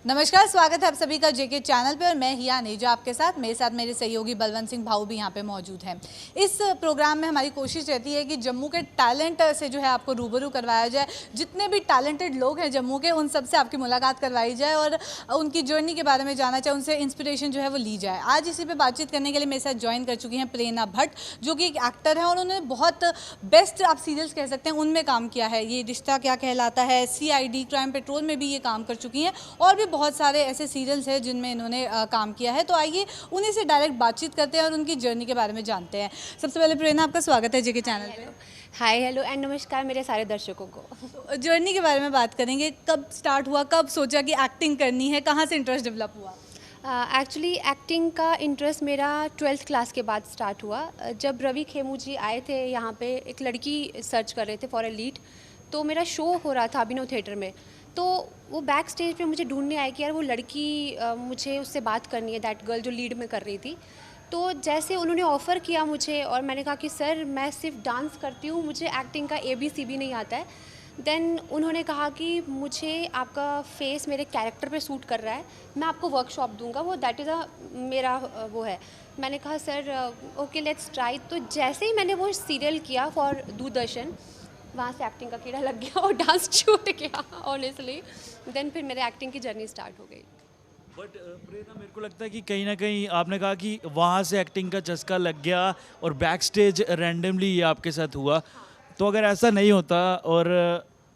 नमस्कार, स्वागत है आप सभी का जेके चैनल पे और मैं हिया नेजा आपके साथ। मेरे साथ मेरे सहयोगी बलवंत सिंह भाऊ भी यहाँ पे मौजूद हैं। इस प्रोग्राम में हमारी कोशिश रहती है कि जम्मू के टैलेंट से जो है आपको रूबरू करवाया जाए। जितने भी टैलेंटेड लोग हैं जम्मू के, उन सबसे आपकी मुलाकात करवाई जाए और उनकी जर्नी के बारे में जाना चाहे, उनसे इंस्पिरेशन जो है वो ली जाए। आज इसी पर बातचीत करने के लिए मेरे साथ ज्वाइन कर चुकी हैं प्रेरणा भट्ट, जो कि एक एक्टर है और उन्होंने बहुत बेस्ट आप सीरियल्स कह सकते हैं उनमें काम किया है। ये रिश्ता क्या कहलाता है, CID क्राइम पेट्रोल में भी ये काम कर चुकी हैं और भी बहुत सारे ऐसे सीरियल्स हैं जिनमें इन्होंने काम किया है। तो आइए उन्हीं से डायरेक्ट बातचीत करते हैं और उनकी जर्नी के बारे में जानते हैं। सबसे पहले प्रेरणा, आपका स्वागत है जेके चैनल पे। हाय हेलो एंड नमस्कार मेरे सारे दर्शकों को। तो जर्नी के बारे में बात करेंगे। कब स्टार्ट हुआ, कब सोचा कि एक्टिंग करनी है, कहाँ से इंटरेस्ट डेवलप हुआ? एक्चुअली एक्टिंग का इंटरेस्ट मेरा 12th क्लास के बाद स्टार्ट हुआ। जब रवि खेमू जी आए थे यहाँ पे, एक लड़की सर्च कर रहे थे फॉर ए लीड, तो मेरा शो हो रहा था अभिनव थिएटर में। तो वो बैक स्टेज पे मुझे ढूंढने आए कि यार वो लड़की, मुझे उससे बात करनी है, दैट गर्ल जो लीड में कर रही थी। तो जैसे उन्होंने ऑफ़र किया मुझे और मैंने कहा कि सर मैं सिर्फ डांस करती हूँ, मुझे एक्टिंग का ABCB नहीं आता है। देन उन्होंने कहा कि मुझे आपका फेस मेरे कैरेक्टर पे सूट कर रहा है, मैं आपको वर्कशॉप दूंगा, वो दैट इज़ मेरा वो है। मैंने कहा सर ओके लेट्स ट्राई। तो जैसे ही मैंने वो सीरियल किया फॉर दूरदर्शन, वहाँ से एक्टिंग का कीड़ा लग गया और डांस छूट गया ऑनेस्टली। देन फिर मेरे एक्टिंग की जर्नी स्टार्ट हो गई। बट प्रेरणा, मेरे को लगता है कि कहीं ना कहीं आपने कहा कि वहाँ से एक्टिंग का चस्का लग गया और बैक स्टेज रैंडमली ये आपके साथ हुआ। तो अगर ऐसा नहीं होता और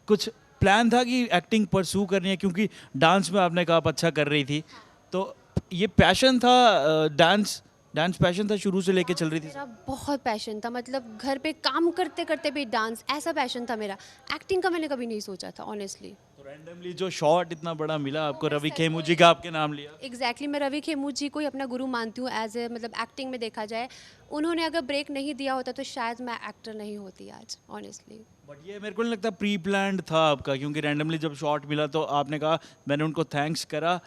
कुछ प्लान था कि एक्टिंग परस्यू करनी है, क्योंकि डांस में आपने कहा आप अच्छा कर रही थी, तो ये पैशन था, डांस पैशन था शुरू से लेके चल रही थी? मेरा बहुत पैशन था, मतलब घर पे काम करते करते भी डांस, ऐसा पैशन था मेरा। एक्टिंग का मैंने कभी नहीं सोचा था ऑनेस्टली। तो रैंडमली जो शॉट इतना बड़ा मिला आपको, रवि खेमू जी का आपके नाम लिया। एग्जैक्टली मैं रवि खेमू जी को ही अपना गुरु मानती हूँ एज ए, मतलब एक्टिंग में देखा जाए उन्होंने अगर ब्रेक नहीं दिया होता तो शायद मैं एक्टर नहीं होती आज ऑनेस्टली। बट ये मेरे को नहीं लगता प्री प्लान्ड था आपका, क्योंकि रैंडमली जब शॉट मिला तो आपने कहा, मैंने उनको थैंक्स करा।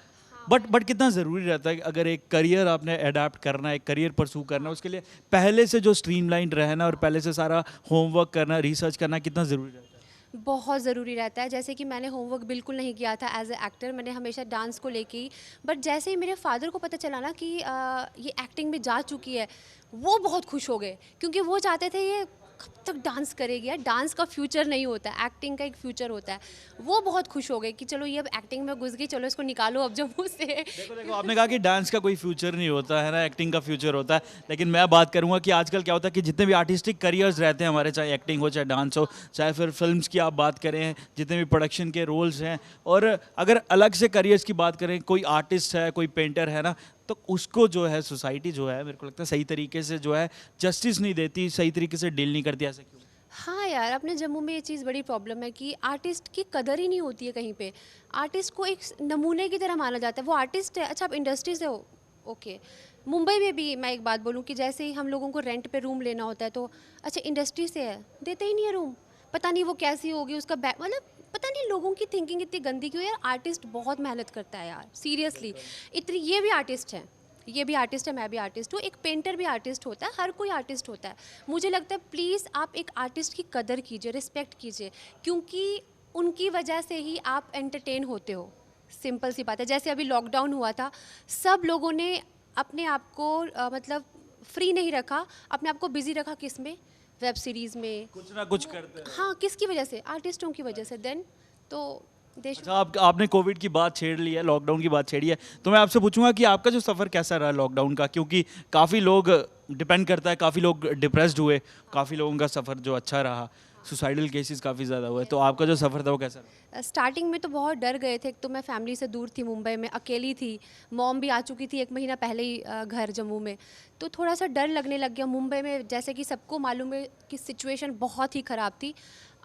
बट कितना ज़रूरी रहता है कि अगर एक करियर आपने अडेप्ट करना है, एक करियर परस्यू करना है, उसके लिए पहले से जो स्ट्रीमलाइन रहना और पहले से सारा होमवर्क करना, रिसर्च करना कितना ज़रूरी रहता है? बहुत ज़रूरी रहता है। जैसे कि मैंने होमवर्क बिल्कुल नहीं किया था एज ए एक्टर, मैंने हमेशा डांस को लेके ही। बट जैसे ही मेरे फादर को पता चला ना कि ये एक्टिंग में जा चुकी है, वो बहुत खुश हो गए, क्योंकि वो चाहते थे ये कब तक डांस करेगी यार, डांस का फ्यूचर नहीं होता है, एक्टिंग का एक फ्यूचर होता है। वो बहुत खुश हो गए कि चलो ये अब एक्टिंग में घुस गई, चलो इसको निकालो अब जम्मू से। देखो आपने कहा कि डांस का कोई फ्यूचर नहीं होता है ना, एक्टिंग का फ्यूचर होता है। लेकिन मैं बात करूंगा कि आजकल क्या होता है कि जितने भी आर्टिस्टिक करियर्स रहते हैं हमारे, चाहे एक्टिंग हो, चाहे डांस हो, चाहे फिर फिल्म्स की आप बात करें, जितने भी प्रोडक्शन के रोल्स हैं, और अगर अलग से करियर्स की बात करें, कोई आर्टिस्ट है, कोई पेंटर है ना, तो उसको जो है सोसाइटी जो है, मेरे को लगता है सही तरीके से जो है जस्टिस नहीं देती, सही तरीके से डील नहीं करती। ऐसा क्यों? हाँ यार, अपने जम्मू में ये चीज़ बड़ी प्रॉब्लम है कि आर्टिस्ट की कदर ही नहीं होती है कहीं पे। आर्टिस्ट को एक नमूने की तरह माना जाता है, वो आर्टिस्ट है, अच्छा आप इंडस्ट्री से हो, ओके। मुंबई में भी मैं एक बात बोलूँ कि जैसे ही हम लोगों को रेंट पे रूम लेना होता है तो अच्छा इंडस्ट्री से है, देते ही नहीं है रूम। पता नहीं वो कैसी होगी उसका मतलब पता नहीं लोगों की थिंकिंग इतनी गंदी क्यों है यार। आर्टिस्ट बहुत मेहनत करता है यार, सीरियसली। इतनी ये भी आर्टिस्ट है, ये भी आर्टिस्ट है, मैं भी आर्टिस्ट हूँ, एक पेंटर भी आर्टिस्ट होता है, हर कोई आर्टिस्ट होता है। मुझे लगता है प्लीज़ आप एक आर्टिस्ट की कदर कीजिए, रिस्पेक्ट कीजिए, क्योंकि उनकी वजह से ही आप एंटरटेन होते हो। सिंपल सी बात है। जैसे अभी लॉकडाउन हुआ था, सब लोगों ने अपने आप को मतलब फ्री नहीं रखा, अपने आप को बिजी रखा, किस में? वेब सीरीज़ में, कुछ ना कुछ करते हैं। हाँ, किसकी वजह से? आर्टिस्टों की वजह से। देन तो देश। अच्छा, आपने कोविड की बात छेड़ ली है, लॉकडाउन की बात छेड़ी है, तो मैं आपसे पूछूंगा कि आपका जो सफ़र कैसा रहा लॉकडाउन का, क्योंकि काफ़ी लोग, डिपेंड करता है, काफ़ी लोग डिप्रेस्ड हुए, काफ़ी लोगों का सफ़र जो अच्छा रहा, सुसाइडल केसेस काफ़ी ज़्यादा हुए, तो आपका जो सफ़र था वो कैसा रहा? स्टार्टिंग में तो बहुत डर गए थे। एक तो मैं फैमिली से दूर थी, मुंबई में अकेली थी, मॉम भी आ चुकी थी 1 महीना पहले ही घर जम्मू में, तो थोड़ा सा डर लगने लग गया। मुंबई में जैसे कि सबको मालूम है कि सिचुएशन बहुत ही ख़राब थी।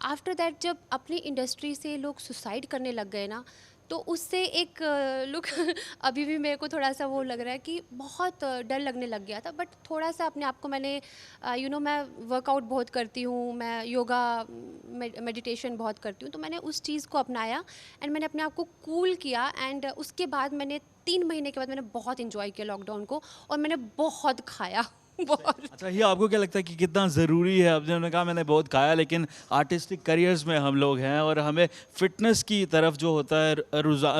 आफ्टर दैट जब अपनी इंडस्ट्री से लोग सुसाइड करने लग गए ना, तो उससे एक लुक अभी भी मेरे को थोड़ा सा वो लग रहा है कि बहुत डर लगने लग गया था। बट थोड़ा सा अपने आप को मैंने मैं वर्कआउट बहुत करती हूँ, मैं योगा मेडिटेशन बहुत करती हूँ, तो मैंने उस चीज़ को अपनाया एंड मैंने अपने आप को कूल किया। एंड उसके बाद मैंने 3 महीने के बाद मैंने बहुत इन्जॉय किया लॉकडाउन को और मैंने बहुत खाया बहुत। अच्छा, ये आपको क्या लगता है कि कितना ज़रूरी है? आपने कहा मैंने बहुत खाया, लेकिन आर्टिस्टिक करियर्स में हम लोग हैं और हमें फिटनेस की तरफ जो होता है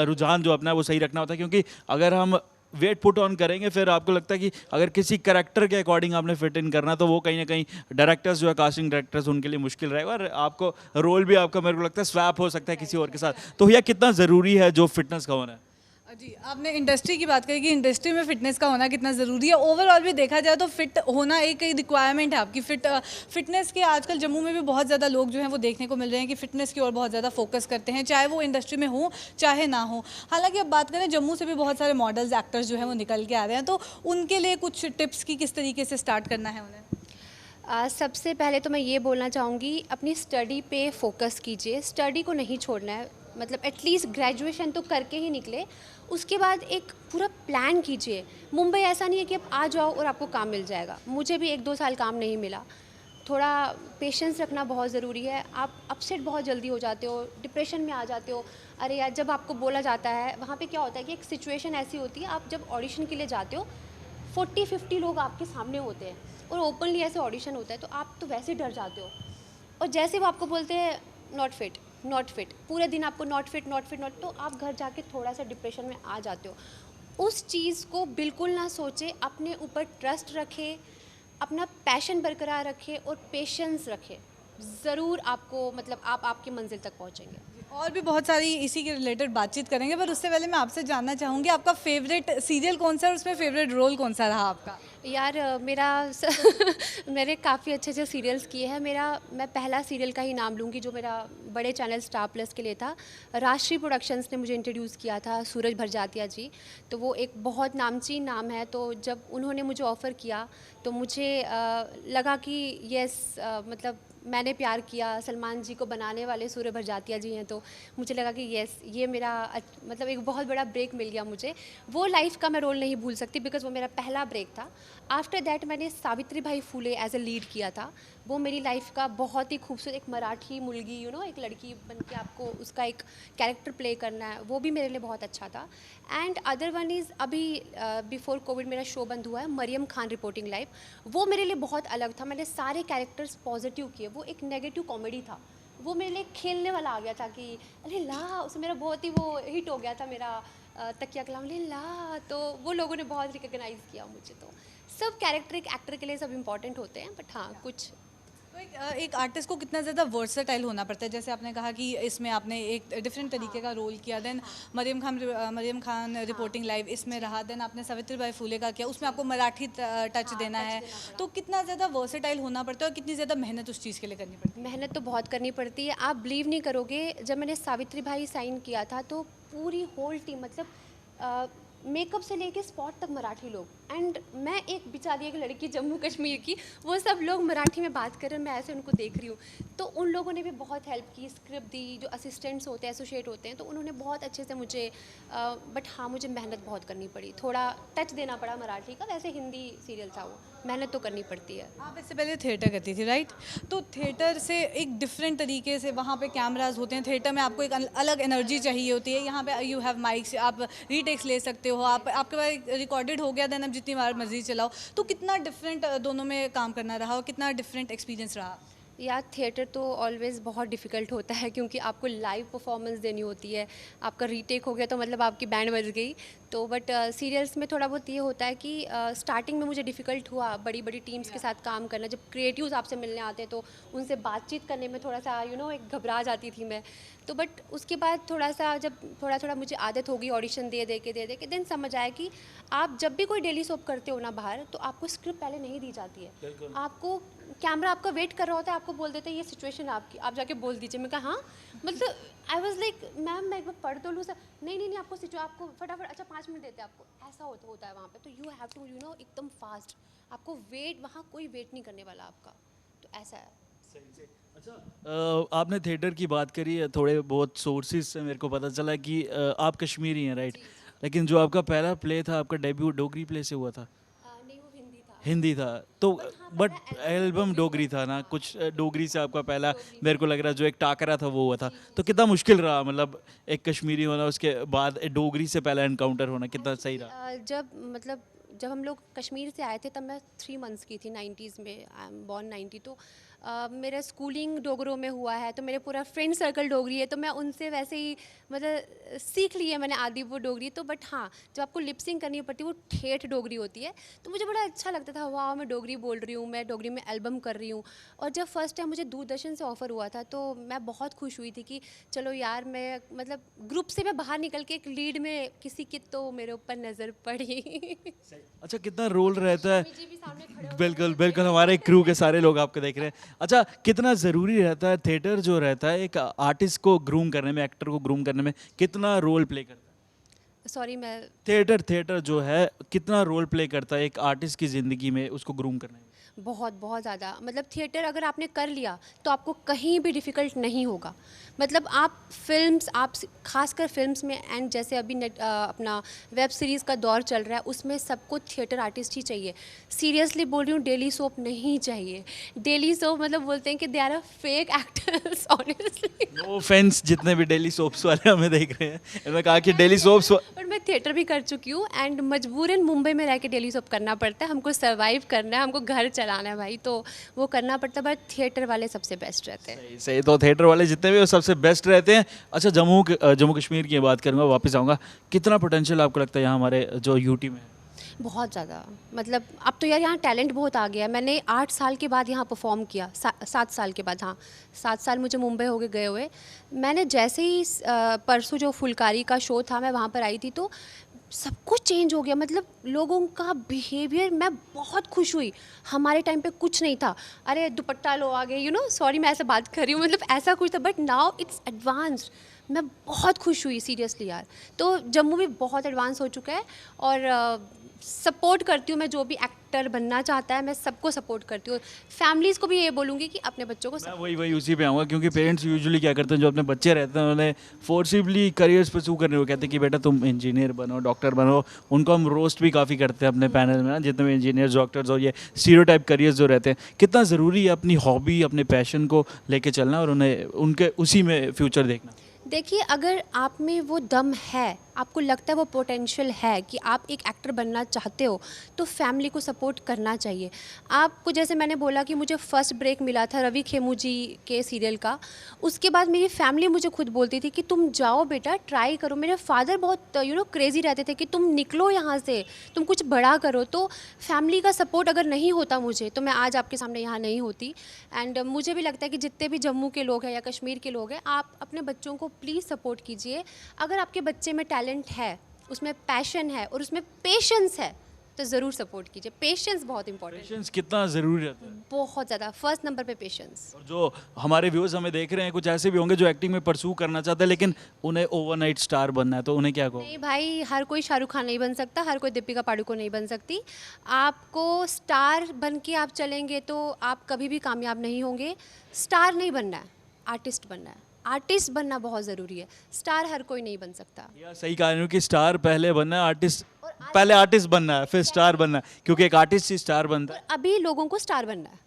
रुझान जो अपना है वो सही रखना होता है, क्योंकि अगर हम वेट पुट ऑन करेंगे फिर आपको लगता है कि अगर किसी कैरेक्टर के अकॉर्डिंग आपने फिट इन करना तो वो कहीं ना कहीं डायरेक्टर्स जो है, कास्टिंग डायरेक्टर्स, उनके लिए मुश्किल रहेगा और आपको रोल भी आपका मेरे को लगता है स्वैप हो सकता है किसी और के साथ। तो यह कितना ज़रूरी है जो फिटनेस का होना है? जी, आपने इंडस्ट्री की बात करी कि इंडस्ट्री में फिटनेस का होना कितना ज़रूरी है। ओवरऑल भी देखा जाए तो फिट होना एक रिक्वायरमेंट है आपकी। फिटनेस के आजकल जम्मू में भी बहुत ज़्यादा लोग जो हैं वो देखने को मिल रहे हैं कि फिटनेस की ओर बहुत ज़्यादा फोकस करते हैं, चाहे वो इंडस्ट्री में हो चाहे ना हो। हालांकि अब बात करें, जम्मू से भी बहुत सारे मॉडल्स, एक्टर्स जो हैं वो निकल के आ रहे हैं, तो उनके लिए कुछ टिप्स की किस तरीके से स्टार्ट करना है उन्हें? सबसे पहले तो मैं ये बोलना चाहूँगी, अपनी स्टडी पे फोकस कीजिए, स्टडी को नहीं छोड़ना है, मतलब एटलीस्ट ग्रेजुएशन तो करके ही निकले। उसके बाद एक पूरा प्लान कीजिए। मुंबई ऐसा नहीं है कि आप आ जाओ और आपको काम मिल जाएगा। मुझे भी 1-2 साल काम नहीं मिला। थोड़ा पेशेंस रखना बहुत ज़रूरी है। आप अपसेट बहुत जल्दी हो जाते हो, डिप्रेशन में आ जाते हो। अरे यार, जब आपको बोला जाता है, वहाँ पे क्या होता है कि एक सिचुएशन ऐसी होती है, आप जब ऑडिशन के लिए जाते हो 40-50 लोग आपके सामने होते हैं और ओपनली ऐसे ऑडिशन होता है, तो आप तो वैसे डर जाते हो। और जैसे वो आपको बोलते हैं नॉट फिट, नॉट फिट, पूरे दिन आपको not fit, not fit, not, तो आप घर जाके थोड़ा सा डिप्रेशन में आ जाते हो। उस चीज़ को बिल्कुल ना सोचे, अपने ऊपर ट्रस्ट रखें, अपना पैशन बरकरार रखें और पेशेंस रखें। ज़रूर आपको, मतलब आप आपकी मंजिल तक पहुँचेंगे। और भी बहुत सारी इसी के रिलेटेड बातचीत करेंगे, पर उससे पहले मैं आपसे जानना चाहूँगी आपका फेवरेट सीरियल कौन सा है और उसमें फेवरेट रोल कौन सा रहा आपका? यार मेरा मैंने काफ़ी अच्छे अच्छे सीरियल्स किए हैं। मैं पहला सीरियल का ही नाम लूँगी जो मेरा बड़े चैनल स्टार प्लस के लिए था। राष्ट्रीय प्रोडक्शंस ने मुझे इंट्रोड्यूस किया था, सूरज भरजातिया जी। तो वो एक बहुत नामचीन नाम है। तो जब उन्होंने मुझे ऑफ़र किया तो मुझे लगा कि यस, मतलब मैंने प्यार किया, सलमान जी को बनाने वाले सूरज भरजातिया जी हैं, तो मुझे लगा कि यस, ये मेरा मतलब एक बहुत बड़ा ब्रेक मिल गया मुझे। वो लाइफ का मैं रोल नहीं भूल सकती, बिकॉज़ वो मेरा पहला ब्रेक था। आफ्टर दैट मैंने Savitri Bai Phule as a lead किया था। वो मेरी लाइफ का बहुत ही खूबसूरत, एक मराठी मुलगी, एक लड़की बन के आपको उसका एक कैरेक्टर प्ले करना है, वो भी मेरे लिए बहुत अच्छा था। एंड अदर वन इज़, अभी बिफोर कोविड मेरा शो बंद हुआ है, मरियम खान रिपोर्टिंग लाइव। वो मेरे लिए बहुत अलग था। मैंने सारे कैरेक्टर्स पॉजिटिव किए। वो एक नेगेटिव कॉमेडी था, वो मेरे लिए खेलने वाला आ गया था कि अरे ला, उसमें मेरा बहुत ही वो हिट हो गया था मेरा तकिया कलाम ले ला। तो वो लोगों ने बहुत रिकॉग्नाइज़ किया मुझे। तो सब कैरेक्टर एक एक्टर के लिए सब इम्पॉर्टेंट होते हैं, बट हाँ कुछ। तो एक आर्टिस्ट को कितना ज़्यादा वर्सेटाइल होना पड़ता है? जैसे आपने कहा कि इसमें आपने एक डिफरेंट तरीके का रोल किया, then Mariyam Khan reporting live इसमें रहा, देन आपने सावित्री बाई फुले का किया, उसमें आपको मराठी टच देना है। तो कितना ज़्यादा वर्सेटाइल होना पड़ता है और कितनी ज़्यादा मेहनत उस चीज़ के लिए करनी पड़ती है? मेहनत तो बहुत करनी पड़ती है। आप बिलीव नहीं करोगे, जब मैंने सावित्री भाई साइन किया था तो पूरी होल टीम, मतलब मेकअप से लेके स्पॉट तक मराठी लोग, एंड मैं एक बेचारी एक लड़की जम्मू कश्मीर की, वो सब लोग मराठी में बात कर रहे हैं, मैं ऐसे उनको देख रही हूँ। तो उन लोगों ने भी बहुत हेल्प की, स्क्रिप्ट दी, जो असिस्टेंट्स होते हैं, एसोसिएट होते हैं, तो उन्होंने बहुत अच्छे से मुझे बट हाँ, मुझे मेहनत बहुत करनी पड़ी, थोड़ा टच देना पड़ा मराठी का। वैसे हिंदी सीरियल था वो, मेहनत तो करनी पड़ती है। आप इससे पहले थिएटर करती थी, राइट? तो थिएटर से एक डिफरेंट तरीके से वहाँ पे कैमरास होते हैं, थिएटर में आपको एक अलग एनर्जी चाहिए होती है। यहाँ पे यू हैव माइक्स, आप रीटेक्स ले सकते हो, आपके पास रिकॉर्डेड हो गया, देन आप जितनी बार मर्जी चलाओ। तो कितना डिफरेंट दोनों में काम करना रहा और कितना डिफरेंट एक्सपीरियंस रहा? यार थिएटर तो ऑलवेज़ बहुत डिफ़िकल्ट होता है, क्योंकि आपको लाइव परफॉर्मेंस देनी होती है। आपका रीटेक हो गया तो मतलब आपकी बैंड बज गई। तो बट सीरियल्स में थोड़ा बहुत ये होता है कि स्टार्टिंग में मुझे डिफ़िकल्ट हुआ बड़ी बड़ी टीम्स के साथ काम करना। जब क्रिएटिव्स आपसे मिलने आते हैं तो उनसे बातचीत करने में थोड़ा सा एक घबरा जाती थी मैं। तो बट उसके बाद थोड़ा सा जब थोड़ा मुझे आदत होगी ऑडिशन दे दे के देन समझ आया कि आप जब भी कोई डेली सोप करते हो ना बाहर, तो आपको स्क्रिप्ट पहले नहीं दी जाती है। आपको कैमरा आपका वेट कर रहा होता है, आपको बोल देते हैं ये सिचुएशन आपकी, आप जाके बोल दीजिए। मैं कहा हाँ, मतलब आई वाज लाइक मैम मैं एक बार पढ़ तो लूँ सर। नहीं आपको फटाफट, अच्छा 5 मिनट देते हैं आपको, ऐसा होता है वहाँ पे। तो यू हैव टू एकदम फास्ट, आपको वेट, वहाँ कोई वेट नहीं करने वाला आपका। तो ऐसा है। अच्छा, आपने थिएटर की बात करी है, थोड़े बहुत सोर्सेज से मेरे को पता चला कि आप कश्मीरी हैं, राइट? लेकिन जो आपका पहला प्ले था, आपका डेब्यू डोगरी प्ले से हुआ था? नहीं, वो हिंदी था। हिंदी था तो, बट एल्बम डोगरी था ना, कुछ डोगरी से आपका पहला मेरे को लग रहा जो एक टाकरा था वो हुआ था। तो कितना मुश्किल रहा, मतलब एक कश्मीरी होना, उसके बाद डोगरी से पहला एनकाउंटर होना, कितना सही रहा? जब मतलब जब हम लोग कश्मीर से आए थे तब मैं 3 मंथ्स की थी 90s में, आई एम बॉर्न 90, तो मेरा स्कूलिंग डोगरों में हुआ है, तो मेरे पूरा फ्रेंड सर्कल डोगरी है, तो मैं उनसे वैसे ही मतलब सीख ली है मैंने आदि वो डोगरी। तो बट हाँ, जब आपको लिपसिंग करनी पड़ती है वो ठेठ डोगरी होती है, तो मुझे बड़ा अच्छा लगता था, वाह मैं डोगरी बोल रही हूँ, मैं डोगरी में एल्बम कर रही हूँ। और जब फर्स्ट टाइम मुझे दूरदर्शन से ऑफ़र हुआ था तो मैं बहुत खुश हुई थी कि चलो यार, मैं मतलब ग्रुप से मैं बाहर निकल के एक लीड में किसी की तो मेरे ऊपर नज़र पड़ी। अच्छा, कितना रोल रहता है? जी भी सामने खड़े हो गए। बिल्कुल बिल्कुल, हमारे क्रू के सारे लोग आपको देख रहे हैं। अच्छा, कितना ज़रूरी रहता है थिएटर जो रहता है एक आर्टिस्ट को ग्रूम करने में, एक्टर को ग्रूम करने में कितना रोल प्ले करता है? सॉरी मैं थिएटर जो है कितना रोल प्ले करता है एक आर्टिस्ट की ज़िंदगी में, उसको ग्रूम करने में? बहुत बहुत ज़्यादा, मतलब थिएटर अगर आपने कर लिया तो आपको कहीं भी डिफ़िकल्ट नहीं होगा। मतलब आप फिल्म्स, आप खासकर फिल्म्स में, एंड जैसे अभी अपना वेब सीरीज़ का दौर चल रहा है, उसमें सबको थिएटर आर्टिस्ट ही चाहिए। सीरियसली बोल रही हूँ, डेली सोप नहीं चाहिए। डेली सोप मतलब बोलते हैं कि they are a fake actors honestly. No offence जितने भी डेली सोप्स वाले हमें देख रहे हैं, मैंने कहा कि डेली सोप्स बट मैं थिएटर भी कर चुकी हूँ, एंड मजबूरन मुंबई में रह के डेली सोप करना पड़ता है, हमको सर्वाइव करना है, हमको घर चलाना है भाई, तो वो करना पड़ता है। बट थिएटर वाले सबसे बेस्ट रहते हैं। सही सही, तो थिएटर वाले जितने भी वो सबसे बेस्ट रहते हैं। अच्छा, जम्मू कश्मीर की बात करूंगा, वापस आऊँगा, कितना पोटेंशियल आपको लगता है यहाँ हमारे जो यूटी में है? बहुत ज़्यादा, मतलब अब तो यार यहाँ टैलेंट बहुत आ गया है। मैंने 8 साल के बाद यहाँ परफॉर्म किया, 7 साल के बाद, हाँ 7 साल मुझे मुंबई हो गए हुए। मैंने जैसे ही परसों जो फुलकारी का शो था मैं वहाँ पर आई थी, तो सब कुछ चेंज हो गया। मतलब लोगों का बिहेवियर, मैं बहुत खुश हुई। हमारे टाइम पे कुछ नहीं था, अरे दुपट्टा लो आगे, यू नो, सॉरी मैं ऐसे बात कर रही हूँ, मतलब ऐसा कुछ था, बट नाउ इट्स एडवांस्ड। मैं बहुत खुश हुई सीरियसली यार। तो जम्मू भी बहुत एडवांस हो चुका है, और सपोर्ट करती हूँ मैं, जो भी एक्टर बनना चाहता है मैं सबको सपोर्ट करती हूँ। फैमिलीज़ को भी ये बोलूँगी कि अपने बच्चों को मैं वही उसी पे आऊँगा, क्योंकि पेरेंट्स यूजुअली क्या करते हैं, जो अपने बच्चे रहते हैं उन्हें फोर्सिबली करियर्स परस्यू करने को कहते हैं कि बेटा तुम इंजीनियर बनो, डॉक्टर बनो। उनको हम रोस्ट भी काफ़ी करते हैं अपने पैनल में ना, जितने भी इंजीनियर्स, डॉक्टर्स और ये स्टीरियोटाइप करियर्स जो रहते हैं। कितना ज़रूरी है अपनी हॉबी, अपने पैशन को लेके चलना और उन्हें उनके उसी में फ्यूचर देखना? देखिए, अगर आप में वो दम है, आपको लगता है वो पोटेंशियल है कि आप एक एक्टर बनना चाहते हो, तो फैमिली को सपोर्ट करना चाहिए आपको। जैसे मैंने बोला कि मुझे फ़र्स्ट ब्रेक मिला था रवि खेमू जी के सीरियल का, उसके बाद मेरी फैमिली मुझे खुद बोलती थी कि तुम जाओ बेटा, ट्राई करो। मेरे फादर बहुत क्रेज़ी रहते थे कि तुम निकलो यहाँ से, तुम कुछ बड़ा करो। तो फैमिली का सपोर्ट अगर नहीं होता मुझे, तो मैं आज आपके सामने यहाँ नहीं होती। एंड मुझे भी लगता है कि जितने भी जम्मू के लोग हैं या कश्मीर के लोग हैं, आप अपने बच्चों को प्लीज़ सपोर्ट कीजिए। अगर आपके बच्चे में टैलेंट है, उसमें पैशन है और उसमें पेशेंस है, तो ज़रूर सपोर्ट कीजिए। पेशेंस बहुत इंपॉर्टेंट है, पेशेंस कितना ज़रूरी रहता है? बहुत ज़्यादा, फर्स्ट नंबर पे पेशेंस। और जो हमारे व्यूअर्स हमें देख रहे हैं, कुछ ऐसे भी होंगे जो एक्टिंग में परस्यू करना चाहते हैं, लेकिन उन्हें ओवरनाइट स्टार बनना है, तो उन्हें क्या कहो? नहीं भाई, हर कोई शाहरुख खान नहीं बन सकता, हर कोई दीपिका पादुकोण नहीं बन सकती। आपको स्टार बन के आप चलेंगे तो आप कभी भी कामयाब नहीं होंगे। स्टार नहीं बनना है, आर्टिस्ट बनना है। आर्टिस्ट बनना बहुत ज़रूरी है, स्टार हर कोई नहीं बन सकता। यार सही कहा रही हूँ कि स्टार पहले बनना है, आर्टिस्ट पहले आर्टिस्ट बनना है, फिर स्टार बनना है, क्योंकि एक आर्टिस्ट ही स्टार बनता है। अभी लोगों को स्टार बनना है,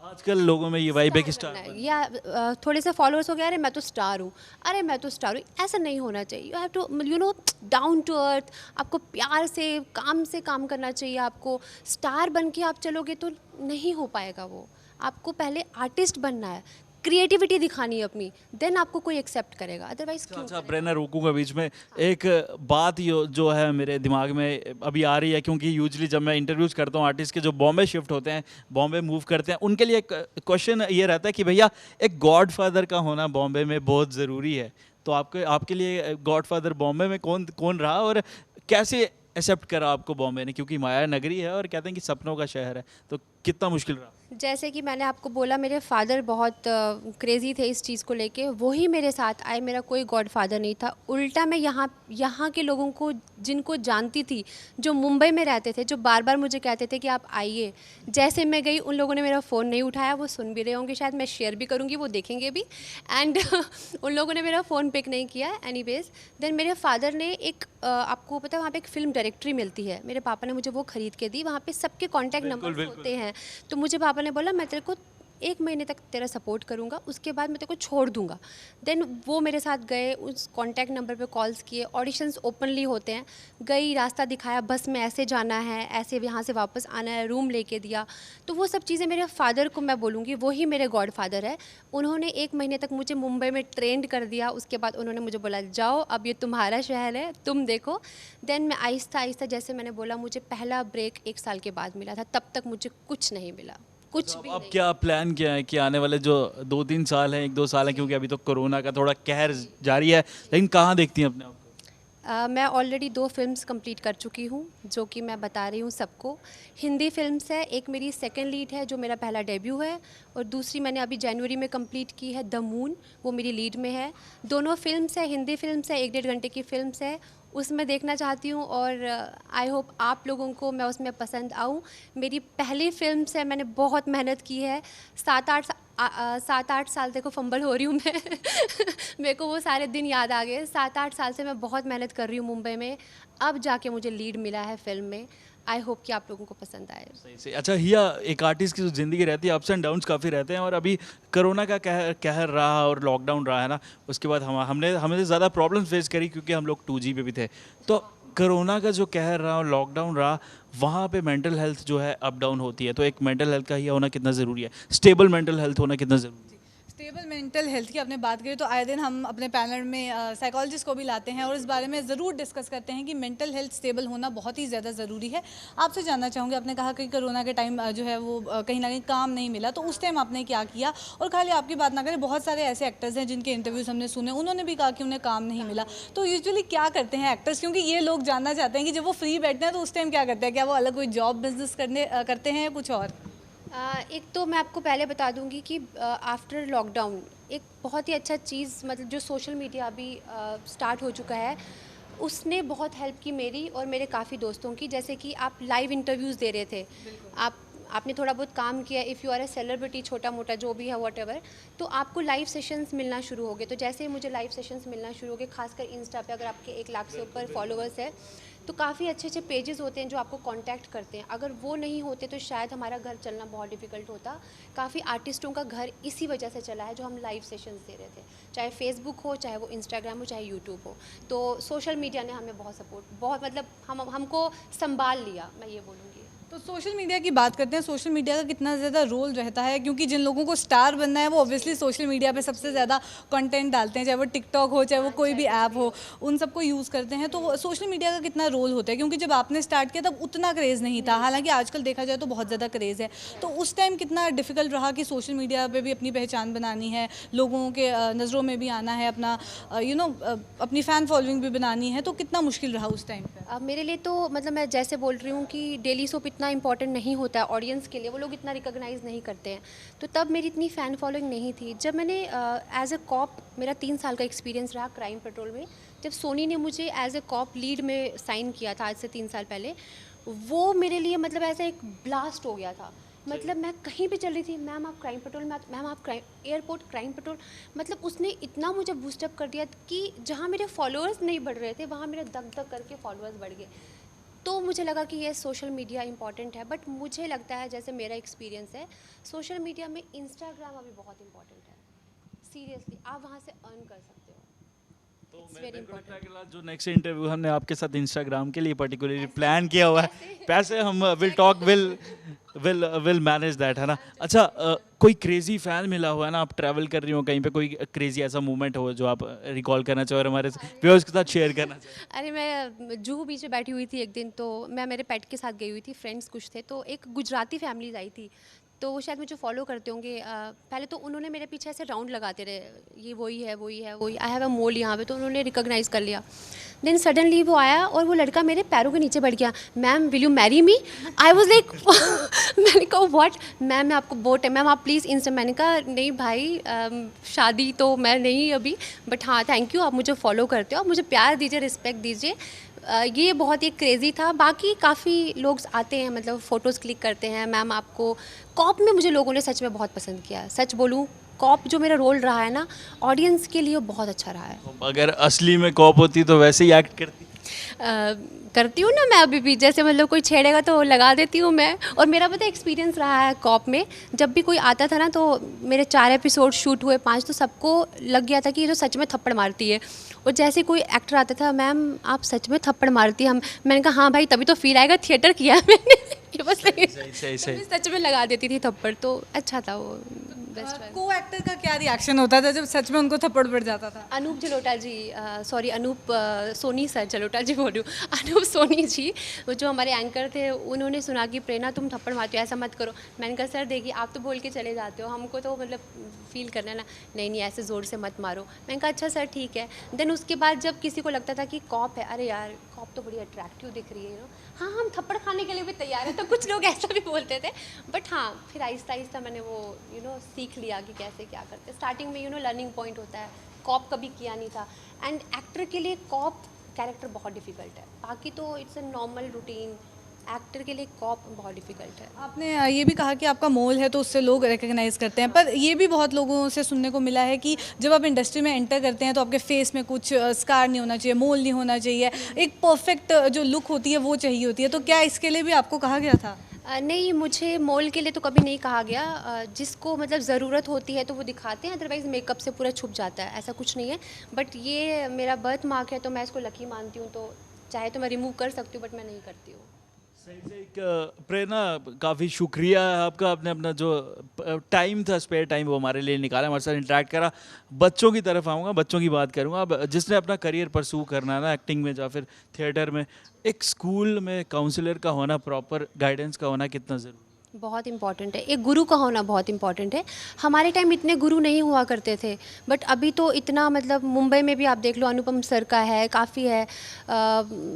आजकल लोगों में ये वाइब है कि स्टार बनना है। या थोड़े से फॉलोअर्स हो गया, अरे मैं तो स्टार हूँ, अरे मैं तो स्टार हूँ, ऐसा नहीं होना चाहिए। You have to down to earth. आपको प्यार से काम करना चाहिए। आपको स्टार बन के आप चलोगे तो नहीं हो पाएगा वो। आपको पहले आर्टिस्ट बनना है, क्रिएटिविटी दिखानी है अपनी, देन आपको कोई एक्सेप्ट करेगा, अदरवाइज क्यों अच्छा, करेगा? ब्रेनर रोकूंगा बीच में। एक बात जो है मेरे दिमाग में अभी आ रही है, क्योंकि यूजुअली जब मैं इंटरव्यूज़ करता हूँ आर्टिस्ट के जो बॉम्बे शिफ्ट होते हैं, बॉम्बे मूव करते हैं, उनके लिए एक क्वेश्चन ये रहता है कि भैया एक गॉडफादर का होना बॉम्बे में बहुत ज़रूरी है। तो आपके लिए गॉडफादर बॉम्बे में कौन रहा और कैसे एक्सेप्ट करा आपको बॉम्बे ने? क्योंकि माया नगरी है और कहते हैं कि सपनों का शहर है, तो कितना मुश्किल रहा? जैसे कि मैंने आपको बोला, मेरे फादर बहुत क्रेज़ी थे इस चीज़ को लेके, वही मेरे साथ आए, मेरा कोई गॉडफादर नहीं था। उल्टा मैं यहाँ के लोगों को जिनको जानती थी, जो मुंबई में रहते थे, जो बार बार मुझे कहते थे कि आप आइए, जैसे मैं गई उन लोगों ने मेरा फ़ोन नहीं उठाया। वो सुन भी रहे होंगे शायद, मैं शेयर भी करूँगी, वो देखेंगे भी। एंड उन लोगों ने मेरा फ़ोन पिक नहीं किया। एनीवेज, देन मेरे फादर ने आपको पता है वहाँ पे एक फ़िल्म डायरेक्टरी मिलती है, मेरे पापा ने मुझे वो ख़रीद के दी। वहाँ पे सबके कॉन्टैक्ट नंबर होते हैं, तो मुझे पापा ने बोला मैं तेरे को 1 महीने तक तेरा सपोर्ट करूँगा, उसके बाद मैं तेरे को छोड़ दूँगा। देन वो मेरे साथ गए, उस कॉन्टैक्ट नंबर पे कॉल्स किए, ऑडिशंस ओपनली होते हैं, गई, रास्ता दिखाया, बस में ऐसे जाना है, ऐसे यहाँ से वापस आना है, रूम लेके दिया। तो वो सब चीज़ें मेरे फादर को मैं बोलूँगी, वो ही मेरे गॉड फादर है। उन्होंने 1 महीने तक मुझे मुंबई में ट्रेंड कर दिया, उसके बाद उन्होंने मुझे बोला जाओ, अब ये तुम्हारा शहर है, तुम देखो। देन मैं आहिस्ता आहिस्ता, जैसे मैंने बोला, मुझे पहला ब्रेक 1 साल के बाद मिला था, तब तक मुझे कुछ नहीं मिला, कुछ भी अब नहीं। क्या प्लान क्या है कि आने वाले जो 2-3 साल हैं, 1-2 साल हैं, क्योंकि अभी तो कोरोना का थोड़ा कहर जारी है, लेकिन कहाँ देखती हैं अपने आप को? मैं ऑलरेडी 2 फ़िल्म्स कंप्लीट कर चुकी हूँ, जो कि मैं बता रही हूँ सबको। हिंदी फ़िल्म्स है, एक मेरी सेकंड लीड है जो मेरा पहला डेब्यू है, और दूसरी मैंने अभी जनवरी में कंप्लीट की है, द मून, वो मेरी लीड में है। दोनों फ़िल्म्स है, हिंदी फ़िल्म्स है, 1 डेढ़ घंटे की फ़िल्म्स है, उसमें देखना चाहती हूँ, और आई होप आप लोगों को मैं उसमें पसंद आऊँ। मेरी पहली फ़िल्म्स है, मैंने बहुत मेहनत की है, 7-8 साल देखो फंबल हो रही हूँ मैं मेरे को वो सारे दिन याद आ गए। 7-8 साल से मैं बहुत मेहनत कर रही हूँ मुंबई में, अब जाके मुझे लीड मिला है फ़िल्म में। आई होप कि आप लोगों को पसंद आए। सही से। अच्छा हिया, एक आर्टिस्ट की जो ज़िंदगी रहती है, अप्स एंड डाउन्स काफ़ी रहते हैं, और अभी कोरोना का कहर कहर रहा और लॉकडाउन रहा है ना, उसके बाद हमने ज़्यादा प्रॉब्लम फेस करी क्योंकि हम लोग 2G पे भी थे। तो कोरोना का जो कहर रहा और लॉकडाउन रहा, वहाँ पे मेंटल हेल्थ जो है अप डाउन होती है, तो एक मेंटल हेल्थ का ही होना कितना ज़रूरी है, स्टेबल मेंटल हेल्थ होना कितना ज़रूरी है? स्टेबल मेंटल हेल्थ की आपने बात करी तो आए दिन हम अपने पैनल में साइकोलॉजिस्ट को भी लाते हैं और इस बारे में ज़रूर डिस्कस करते हैं कि मेंटल हेल्थ स्टेबल होना बहुत ही ज़्यादा ज़रूरी है। आपसे जानना चाहूँगी, आपने कहा कि कोरोना के टाइम जो है वो कहीं ना कहीं काम नहीं मिला, तो उस टाइम आपने क्या किया? और खाली आपकी बात ना करें, बहुत सारे ऐसे एक्टर्स हैं जिनके इंटरव्यूज़ हमने सुने, उन्होंने भी कहा कि उन्हें काम नहीं मिला। तो यूजुअली क्या करते हैं एक्टर्स, क्योंकि ये लोग जानना चाहते हैं कि जब वो फ्री बैठते हैं तो उस टाइम क्या करते हैं, क्या वो अलग कोई जॉब बिजनेस करते हैं या कुछ और? एक तो मैं आपको पहले बता दूंगी कि आफ्टर लॉकडाउन एक बहुत ही अच्छा चीज़, मतलब जो सोशल मीडिया अभी स्टार्ट हो चुका है, उसने बहुत हेल्प की मेरी और मेरे काफ़ी दोस्तों की। जैसे कि आप लाइव इंटरव्यूज़ दे रहे थे, आपने थोड़ा बहुत काम किया, if you are a celebrity, छोटा मोटा जो भी है व्हाटएवर, तो आपको लाइव सेशंस मिलना शुरू हो गए। तो जैसे ही मुझे लाइव सेशंस मिलना शुरू हो गए, खासकर इंस्टा पे अगर आपके 1 लाख से ऊपर फॉलोअर्स है, तो काफ़ी अच्छे अच्छे पेजेस होते हैं जो आपको कांटेक्ट करते हैं। अगर वो नहीं होते तो शायद हमारा घर चलना बहुत डिफ़िकल्ट होता। काफ़ी आर्टिस्टों का घर इसी वजह से चला है, जो हम लाइव सेशंस दे रहे थे, चाहे फेसबुक हो, चाहे वो इंस्टाग्राम हो, चाहे यूट्यूब हो। तो सोशल मीडिया ने हमें बहुत सपोर्ट, बहुत मतलब हमको संभाल लिया, मैं ये बोलूँगी। तो सोशल मीडिया की बात करते हैं, सोशल मीडिया का कितना ज़्यादा रोल रहता है, क्योंकि जिन लोगों को स्टार बनना है वो ऑब्वियसली सोशल मीडिया पे सबसे ज़्यादा कंटेंट डालते हैं, चाहे वो टिकटॉक हो, चाहे वो कोई भी ऐप हो, उन सबको यूज़ करते हैं। तो सोशल मीडिया का कितना रोल होता है, क्योंकि जब आपने स्टार्ट किया तब उतना क्रेज़ नहीं था, हालांकि आजकल देखा जाए तो बहुत ज़्यादा क्रेज़ है। तो उस टाइम कितना डिफ़िकल्ट रहा कि सोशल मीडिया पर भी अपनी पहचान बनानी है, लोगों के नज़रों में भी आना है, अपना अपनी फ़ैन फॉलोइंग भी बनानी है, तो कितना मुश्किल रहा उस टाइम पर? अब मेरे लिए तो मतलब मैं जैसे बोल रही हूँ कि डेली सोप इतना इंपॉर्टेंट नहीं होता है ऑडियंस के लिए, वो लोग इतना रिकॉग्नाइज़ नहीं करते हैं। तो तब मेरी इतनी फ़ैन फॉलोइंग नहीं थी। जब मैंने एज ए कॉप, मेरा 3 साल का एक्सपीरियंस रहा क्राइम पेट्रोल में, जब सोनी ने मुझे एज ए कॉप लीड में साइन किया था आज से 3 साल पहले, वो मेरे लिए मतलब ऐसा एक ब्लास्ट हो गया था। मतलब मैं कहीं भी चल रही थी, मैम आप क्राइम पेट्रोल में, मैम आप क्राइम एयरपोर्ट क्राइम पेट्रोल, मतलब उसने इतना मुझे बूस्टअप कर दिया कि जहाँ मेरे फॉलोअर्स नहीं बढ़ रहे थे, वहाँ मेरे दग दग करके फॉलोअर्स बढ़ गए। तो मुझे लगा कि ये सोशल मीडिया इंपॉर्टेंट है, बट मुझे लगता है, जैसे मेरा एक्सपीरियंस है, सोशल मीडिया में इंस्टाग्राम अभी बहुत इंपॉर्टेंट है। सीरियसली आप वहाँ से अर्न कर सकते हो। तो It's मैं very मेरे को लगता है important. कि जो नेक्स्ट इंटरव्यू हमने आपके साथ इंस्टाग्राम के लिए पर्टिकुलरली प्लान किया हुआ है, पैसे हम will talk will manage that, है ना? अच्छा कोई क्रेजी फैन मिला हुआ है ना, आप ट्रैवल कर रही हो कहीं पे, कोई क्रेजी ऐसा मोमेंट हो जो आप रिकॉल करना चाहो और हमारे व्यूअर्स के साथ शेयर करना चाहो? अरे मैं जुहू बीच में बैठी हुई थी एक दिन, तो मैं मेरे पेट के साथ गई हुई थी, फ्रेंड्स कुछ थे, तो एक गुजराती फैमिलीज आई थी, तो वो शायद मुझे फॉलो करते होंगे। पहले तो उन्होंने मेरे पीछे ऐसे राउंड लगाते रहे, ये वही है वही है वही, आई हैव अ मोल यहाँ पे, तो उन्होंने रिकॉग्नाइज़ कर लिया। देन सडनली वो आया और वो लड़का मेरे पैरों के नीचे बैठ गया, ma'am will you marry me? I was like मैंने कहा व्हाट? मैम मैं आपको बोट है, मैम आप प्लीज़ इंस्टा। मैंने कहा नहीं भाई, शादी तो मैं नहीं अभी, बट हाँ थैंक यू, आप मुझे फॉलो करते हो, आप मुझे प्यार दीजिए, रिस्पेक्ट दीजिए। ये बहुत ही क्रेज़ी था। बाकी काफ़ी लोग आते हैं, मतलब फ़ोटोज़ क्लिक करते हैं। मैम आपको कॉप में मुझे लोगों ने सच में बहुत पसंद किया, सच बोलूँ, कॉप जो मेरा रोल रहा है ना, ऑडियंस के लिए बहुत अच्छा रहा है। अगर असली में कॉप होती तो वैसे ही एक्ट करती? करती हूँ ना मैं अभी भी, जैसे मतलब कोई छेड़ेगा तो लगा देती हूँ मैं। और मेरा पता एक्सपीरियंस रहा है कॉप में, जब भी कोई आता था ना तो मेरे 4 एपिसोड शूट हुए, 5, तो सबको लग गया था कि ये तो सच में थप्पड़ मारती है। और जैसे कोई एक्टर आता था, मैम आप सच में थप्पड़ मारती है, हम मैंने कहा हाँ भाई तभी तो फील आएगा, थिएटर किया है मैंने। ये बस सही तभी सच में लगा देती थी थप्पड़, तो अच्छा था वो बेस्ट वाला। को एक्टर का क्या रिएक्शन होता था जब सच में उनको थप्पड़ पड़ जाता था? अनूप जलोटा जी, सॉरी अनूप सोनी सर, जलोटा जी बोल रही हूँ, अनूप सोनी जी, वो जो हमारे एंकर थे, उन्होंने सुना कि प्रेरणा तुम थप्पड़ मारती हो, ऐसा मत करो। मैंने कहा सर देखिए आप तो बोल के चले जाते हो, हमको तो मतलब फील करना है ना, नहीं नहीं ऐसे ज़ोर से मत मारो। मैंने कहा अच्छा सर ठीक है। देन उसके बाद जब किसी को लगता था कि कॉप है, अरे यार कॉप तो बड़ी अट्रैक्टिव दिख रही है, हाँ हम थप्पड़ खाने के लिए भी तैयार हैं, तो कुछ लोग ऐसा भी बोलते थे। बट हाँ फिर आहिस्ता आहिस्ता मैंने वो सीख लिया कि कैसे क्या करते। स्टार्टिंग में लर्निंग पॉइंट होता है, कॉप कभी किया नहीं था, एंड एक्टर के लिए कॉप कैरेक्टर बहुत डिफिकल्ट है, बाकी तो it's a normal routine, actor के लिए कॉप बहुत डिफिकल्ट है। आपने ये भी कहा कि आपका मोल है तो उससे लोग रिकग्नाइज करते हैं, पर ये भी बहुत लोगों से सुनने को मिला है कि जब आप इंडस्ट्री में एंटर करते हैं तो आपके फेस में कुछ स्कार नहीं होना चाहिए, मोल नहीं होना चाहिए, एक परफेक्ट जो लुक होती है वो चाहिए होती है, तो क्या इसके लिए भी आपको कहा गया था? नहीं, मुझे मोल के लिए तो कभी नहीं कहा गया। जिसको मतलब ज़रूरत होती है तो वो दिखाते हैं, अदरवाइज़ मेकअप से पूरा छुप जाता है, ऐसा कुछ नहीं है। बट ये मेरा बर्थ मार्क है तो मैं इसको लकी मानती हूँ, तो चाहे तो मैं रिमूव कर सकती हूँ बट मैं नहीं करती हूँ। सही से एक प्रेरणा, काफ़ी शुक्रिया है आपका, आपने अपना जो टाइम था, स्पेयर टाइम, वो हमारे लिए निकाला, हमारे साथ इंटरेक्ट करा। बच्चों की तरफ आऊँगा, बच्चों की बात करूँगा। अब जिसने अपना करियर परसू करना है ना, एक्टिंग में या फिर थिएटर में, एक स्कूल में काउंसलर का होना, प्रॉपर गाइडेंस का होना कितना ज़रूरी है? बहुत इम्पॉर्टेंट है, एक गुरु का होना बहुत इम्पॉर्टेंट है। हमारे टाइम इतने गुरु नहीं हुआ करते थे, बट अभी तो इतना, मतलब मुंबई में भी आप देख लो, अनुपम सर का है, काफ़ी है,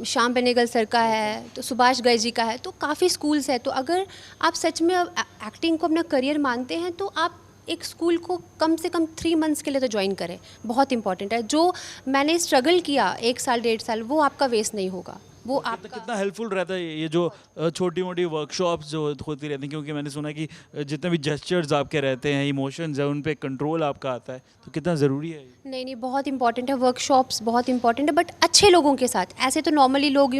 श्याम बेनेगल सर का है, तो सुभाष घई जी का है, तो काफ़ी स्कूल्स है। तो अगर आप सच में एक्टिंग को अपना करियर मानते हैं तो आप एक स्कूल को कम से कम 3 मंथ्स के लिए तो ज्वाइन करें, बहुत इंपॉर्टेंट है। जो मैंने स्ट्रगल किया 1 साल 1.5 साल, वो आपका वेस्ट नहीं होगा, वो आपका। कितना हेल्पफुल रहता है ये जो छोटी मोटी वर्कशॉप्स जो होती रहती हैं, क्योंकि मैंने सुना कि जितने भी जेस्चर्स आपके रहते हैं, इमोशंस है, उन पे कंट्रोल आपका आता है, तो कितना ज़रूरी है ये? नहीं नहीं, बहुत इंपॉर्टेंट है, वर्कशॉप्स बहुत इंपॉर्टेंट है, बट अच्छे लोगों के साथ। ऐसे तो नॉर्मली लोग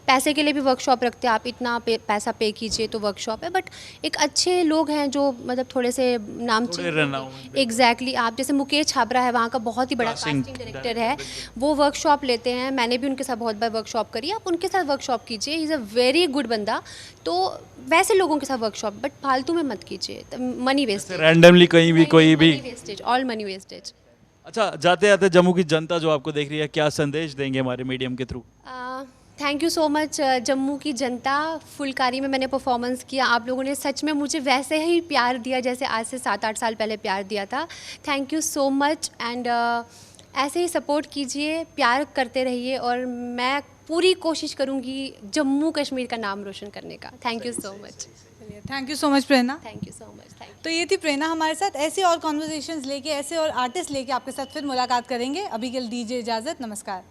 पैसे के लिए भी वर्कशॉप रखते हैं, आप इतना पैसा पे कीजिए तो वर्कशॉप है, बट एक अच्छे लोग हैं जो मतलब थोड़े से नामचीन, एग्जैक्टली, आप जैसे मुकेश छाबरा है, वहाँ का बहुत ही बड़ा Casting कास्टिंग डायरेक्टर है, वो वर्कशॉप लेते हैं, मैंने भी उनके साथ बहुत बार वर्कशॉप करी है, आप उनके साथ वर्कशॉप कीजिए, he is a very good बंदा। तो वैसे लोगों के साथ वर्कशॉप, बट फालतू में मत कीजिए, मनी वेस्टेज, रैंडमली कहीं भी कोई भी। Wastage, all money wastage. अच्छा, जाते जाते जम्मू की जनता जो आपको देख रही है, क्या संदेश देंगे हमारे मीडियम के through? Thank you so much Jammu की जनता। फुलकारी में मैंने परफॉर्मेंस किया, आप लोगों ने सच में मुझे वैसे ही प्यार दिया जैसे आज से 7-8 साल पहले प्यार दिया था। Thank you so much, and ऐसे ही सपोर्ट कीजिए, प्यार करते रहिए, और मैं पूरी कोशिश करूँगी जम्मू कश्मीर का नाम रोशन करने का। Thank you so much. Thank you so much Prerna. Thank you so much. Thank you. तो ये थी प्रेरणा हमारे साथ। ऐसे और कॉन्वर्सेशंस लेके, ऐसे और आर्टिस्ट लेके आपके साथ फिर मुलाकात करेंगे। अभी के लिए दीजिए इजाज़त, नमस्कार।